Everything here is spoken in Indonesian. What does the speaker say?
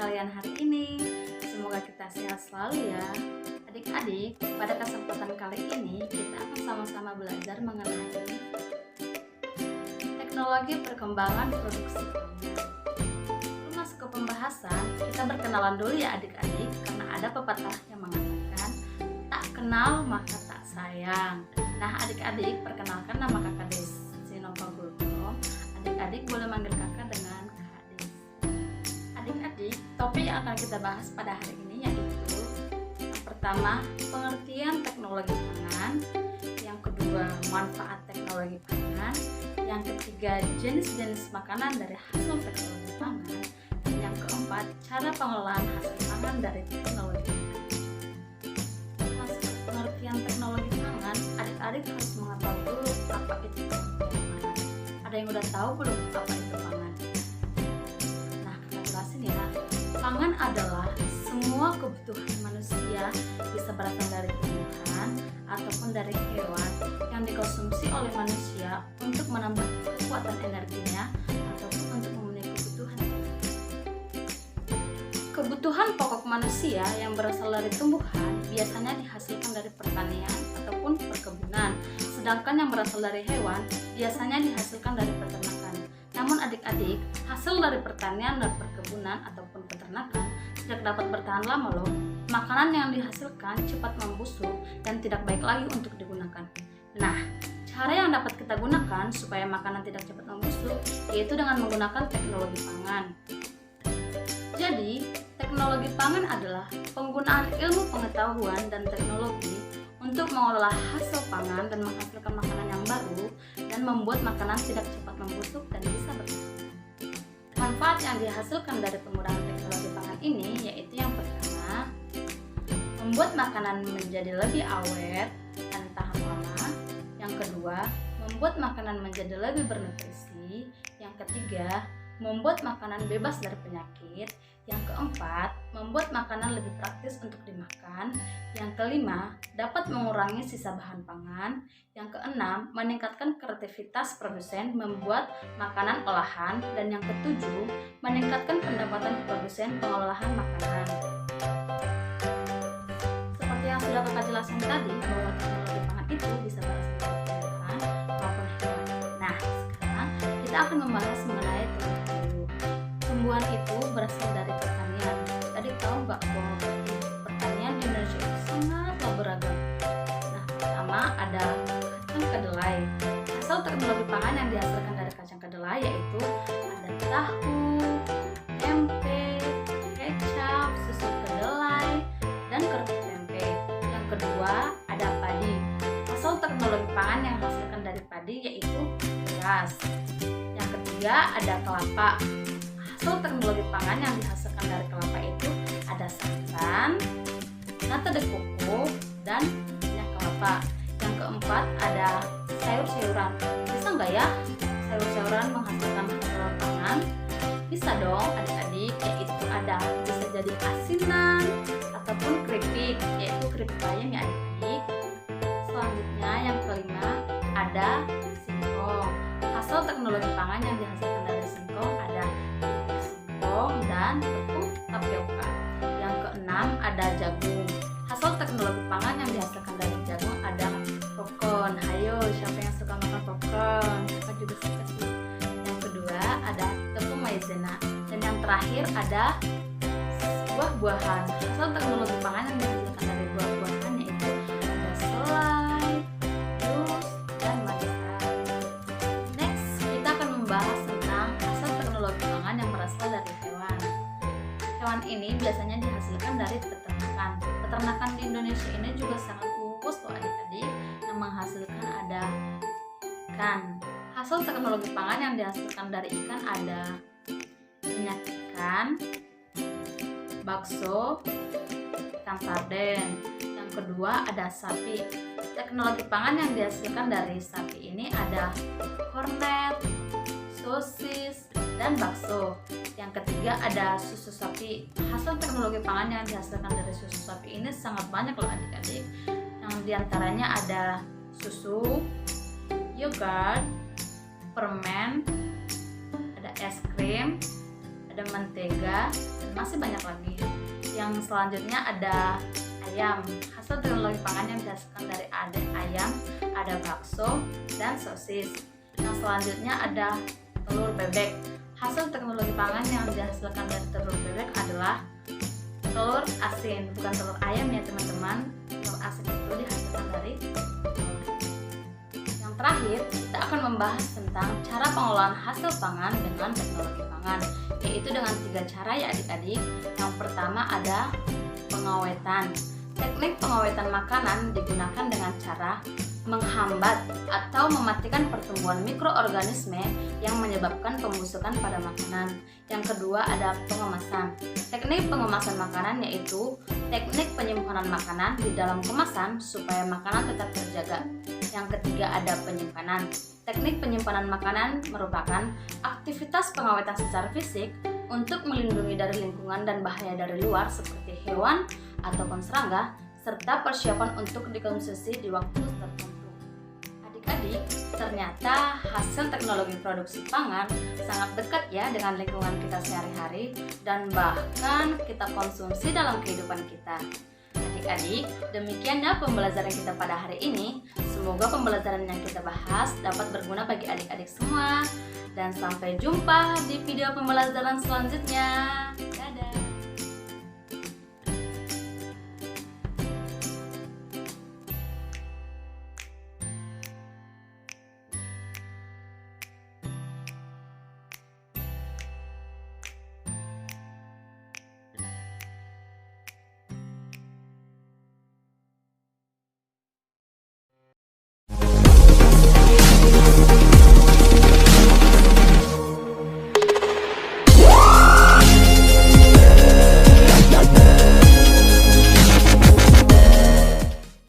kalian hari ini? Semoga kita sehat selalu ya. Adik-adik, pada kesempatan kali ini kita akan sama-sama belajar mengenai teknologi perkembangan produksi pangan. Sebelum masuk ke pembahasan, kita berkenalan dulu ya adik-adik, karena ada pepatah yang mengatakan tak kenal maka tak sayang. Nah adik-adik, perkenalkan nama kakak Desi Nova Gultom. Adik-adik boleh manggil kakak dengan Kak Des. Adik-adik, topik yang akan kita bahas pada hari ini yaitu yang pertama, pengertian teknologi pangan. Yang kedua, manfaat teknologi pangan. Yang ketiga, jenis-jenis makanan dari hasil teknologi pangan. Dan yang keempat, cara pengelolaan hasil pangan dari teknologi pangan. Pengertian teknologi pangan, adik-adik harus mengetahui dulu apa itu teknologi pangan. Ada yang udah tahu belum apa itu pangan? Nah, kita jelasin ya. Pangan adalah semua kebutuhan manusia, bisa berasal dari tumbuhan ataupun dari hewan yang dikonsumsi oleh manusia untuk menambah kekuatan energinya ataupun untuk memenuhi kebutuhan. Kebutuhan pokok manusia yang berasal dari tumbuhan biasanya dihasilkan dari pertanian ataupun perkebunan, sedangkan yang berasal dari hewan biasanya dihasilkan dari peternakan. Namun adik-adik, hasil dari pertanian dan perkebunan ataupun peternakan tidak dapat bertahan lama loh. Makanan yang dihasilkan cepat membusuk dan tidak baik lagi untuk digunakan. Nah, cara yang dapat kita gunakan supaya makanan tidak cepat membusuk yaitu dengan menggunakan teknologi pangan. Jadi, teknologi pangan adalah penggunaan ilmu pengetahuan dan teknologi untuk mengolah hasil pangan dan menghasilkan makanan yang baru dan membuat makanan tidak cepat membusuk dan bisa bertahan. Manfaat yang dihasilkan dari penggunaan teknologi pangan ini yaitu yang pertama, membuat makanan menjadi lebih awet dan tahan lama. Yang kedua, membuat makanan menjadi lebih bernutrisi. Yang ketiga, membuat makanan bebas dari penyakit. Yang keempat, membuat makanan lebih praktis untuk dimakan. Yang kelima, dapat mengurangi sisa bahan pangan. Yang keenam, meningkatkan kreativitas produsen membuat makanan olahan. Dan yang ketujuh, meningkatkan pendapatan produsen pengolahan makanan. Seperti yang sudah kakak jelaskan tadi, bahwa teknologi pangan itu bisa berasal dari tumbuhan maupun hewan. Nah, sekarang kita akan membahas mengenai tumbuhan dulu. Tumbuhan itu berasal dari pertanian. Tadi tahu nggak bahwa pertanian di Indonesia itu sangatlah beragam. Nah, pertama ada kacang kedelai. Hasil teknologi pangan yang dihasilkan dari kacang kedelai yaitu ada tahu, tempe, kecap, susu kedelai, dan kerupuk tempe. Yang kedua ada padi. Hasil teknologi pangan yang dihasilkan dari padi yaitu beras. Yang ketiga ada kelapa. Hasil teknologi pangan yang dihasilkan dari kelapa itu ada santan, nata de coco, dan minyak kelapa. Yang keempat ada sayur-sayuran. Bisa nggak ya sayur-sayuran menghasilkan hasil pangan? Bisa dong adik-adik, yaitu ada bisa jadi asinan ataupun keripik, yaitu keripik ayam ya adik-adik. Selanjutnya yang kelima ada singkong. Hasil teknologi pangan yang dihasilkan dari singkong ada dan tepung tapioka. Yang keenam ada jagung. Hasil teknologi pangan yang dihasilkan dari jagung ada popcorn. Hayo, siapa yang suka makan popcorn? Siapa juga suka sih. Yang kedua ada tepung maizena. Dan yang terakhir ada buah-buahan. Hasil teknologi pangan yang dihasilkan dari buah-buahan yaitu ada selai, jus, dan manisan. Next, kita akan membahas tentang hasil teknologi pangan yang berasal dari hewan. Hewan ini biasanya dihasilkan dari peternakan. Peternakan di Indonesia ini juga sangat luas loh adik-adik, yang menghasilkan ada ikan. Hasil teknologi pangan yang dihasilkan dari ikan ada minyak ikan, bakso, ikan sarden. Yang kedua ada sapi. Teknologi pangan yang dihasilkan dari sapi ini ada kornet, sosis, dan bakso. Yang ketiga ada susu sapi. Hasil teknologi pangan yang dihasilkan dari susu sapi ini sangat banyak loh adik-adik. Yang diantaranya ada susu, yogurt, permen, ada es krim, ada mentega, dan masih banyak lagi. Yang selanjutnya ada ayam, hasil teknologi pangan yang dihasilkan dari ayam, ada bakso dan sosis. Yang selanjutnya ada telur bebek, hasil teknologi pangan yang dihasilkan dari telur bebek adalah telur asin, bukan telur ayam ya teman-teman. Telur asin itu dihasilkan dari telur. Yang terakhir, kita akan membahas tentang cara pengolahan hasil pangan dengan teknologi pangan, yaitu dengan 3 cara ya adik-adik. Yang pertama ada pengawetan. Teknik pengawetan makanan digunakan dengan cara menghambat atau mematikan pertumbuhan mikroorganisme yang menyebabkan pembusukan pada makanan. Yang kedua ada pengemasan. Teknik pengemasan makanan yaitu teknik penyimpanan makanan di dalam kemasan supaya makanan tetap terjaga. Yang ketiga ada penyimpanan. Teknik penyimpanan makanan merupakan aktivitas pengawetan secara fisik untuk melindungi dari lingkungan dan bahaya dari luar seperti hewan ataupun serangga, serta persiapan untuk dikonsumsi di waktu tertentu. Adik-adik, ternyata hasil teknologi produksi pangan sangat dekat ya dengan lingkungan kita sehari-hari dan bahkan kita konsumsi dalam kehidupan kita. Adik-adik, demikiannya pembelajaran kita pada hari ini. Semoga pembelajaran yang kita bahas dapat berguna bagi adik-adik semua. Dan sampai jumpa di video pembelajaran selanjutnya. Dadah!